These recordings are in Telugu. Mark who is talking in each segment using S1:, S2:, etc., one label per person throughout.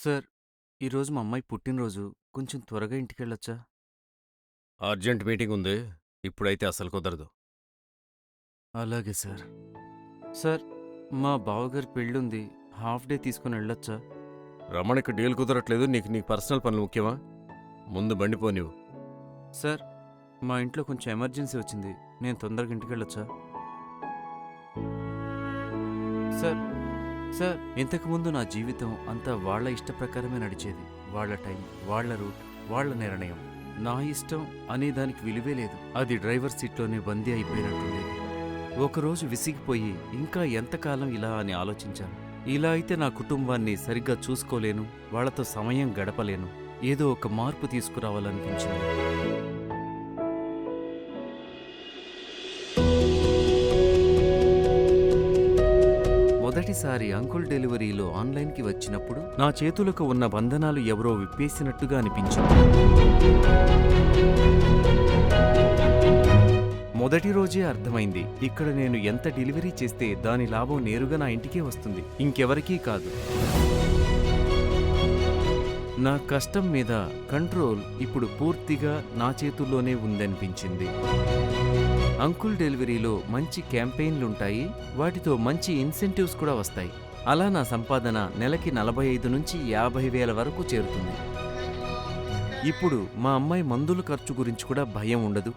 S1: సార్, ఈరోజు మా అమ్మాయి పుట్టినరోజు. కొంచెం త్వరగా ఇంటికెళ్ళొచ్చా?
S2: అర్జెంట్ మీటింగ్ ఉంది. ఇప్పుడైతే అసలు కుదరదు.
S1: అలాగే సార్. సార్, మా బావగారి పెళ్ళుంది. హాఫ్ డే తీసుకుని వెళ్ళొచ్చా?
S2: రమణకి డీల్ కుదరట్లేదు. నీకు పర్సనల్ పనులు ముఖ్యమా? ముందు బండి పోనివ్వు.
S1: సార్, మా ఇంట్లో కొంచెం ఎమర్జెన్సీ వచ్చింది. నేను తొందరగా ఇంటికెళ్ళొచ్చా? సార్, సార్, ఇంతకుముందు నా జీవితం అంతా వాళ్ళ ఇష్ట ప్రకారమే నడిచేది. వాళ్ళ టైం, వాళ్ళ రూట్, వాళ్ళ నిర్ణయం. నా ఇష్టం అనే దానికి విలువే లేదు. అది డ్రైవర్ సీట్లోనే బందీ అయిపోయినట్టుండేది. ఒకరోజు విసిగిపోయి ఇంకా ఎంతకాలం ఇలా అని ఆలోచించాను. ఇలా అయితే నా కుటుంబాన్ని సరిగ్గా చూసుకోలేను, వాళ్ళతో సమయం గడపలేను. ఏదో ఒక మార్పు తీసుకురావాలనిపించింది. మొదటిసారి అంకుల్ డెలివరీలో ఆన్లైన్కి వచ్చినప్పుడు నా చేతులకు ఉన్న బంధనాలు ఎవరో విప్పేసినట్టుగా అనిపించింది. మొదటి రోజే అర్థమైంది, ఇక్కడ నేను ఎంత డెలివరీ చేస్తే దాని లాభం నేరుగా నా ఇంటికే వస్తుంది, ఇంకెవరికీ కాదు. నా కష్టం మీద కంట్రోల్ ఇప్పుడు పూర్తిగా నా చేతుల్లోనే ఉందనిపించింది. అంకుల్ డెలివరీలో మంచి క్యాంపెయిన్లుంటాయి, వాటితో మంచి ఇన్సెంటివ్స్ కూడా వస్తాయి. అలా నా సంపాదన నెలకి 45 నుంచి 50 వేల వరకు చేరుతుంది. ఇప్పుడు మా అమ్మాయి మందుల ఖర్చు గురించి కూడా భయం ఉండదు.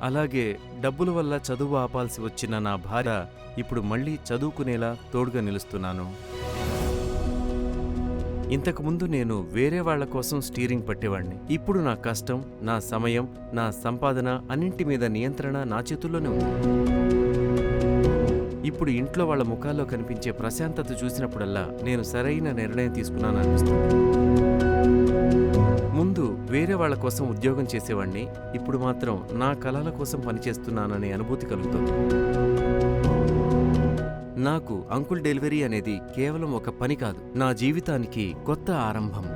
S1: అలాగే డబ్బుల వల్ల చదువు ఆపాల్సి వచ్చిన నా భార్య ఇప్పుడు మళ్ళీ చదువుకునేలా తోడుగా నిలుస్తున్నాను. ఇంతకుముందు నేను వేరే వాళ్ల కోసం స్టీరింగ్ పట్టేవాణ్ణి. ఇప్పుడు నా కష్టం, నా సమయం, నా సంపాదన అన్నింటి మీద నియంత్రణ నా చేతుల్లోనే ఉంది. ఇప్పుడు ఇంట్లో వాళ్ల ముఖాల్లో కనిపించే ప్రశాంతత చూసినప్పుడల్లా నేను సరైన నిర్ణయం తీసుకున్నాననిపిస్తుంది. ముందు వేరే వాళ్ల కోసం ఉద్యోగం చేసేవాణ్ణి, ఇప్పుడు మాత్రం నా కలల కోసం పనిచేస్తున్నాననే అనుభూతి కలుగుతుంది. నాకు అంకుల్ డెలివరీ అనేది కేవలం ఒక పని కాదు, నా జీవితానికి కొత్త ఆరంభం.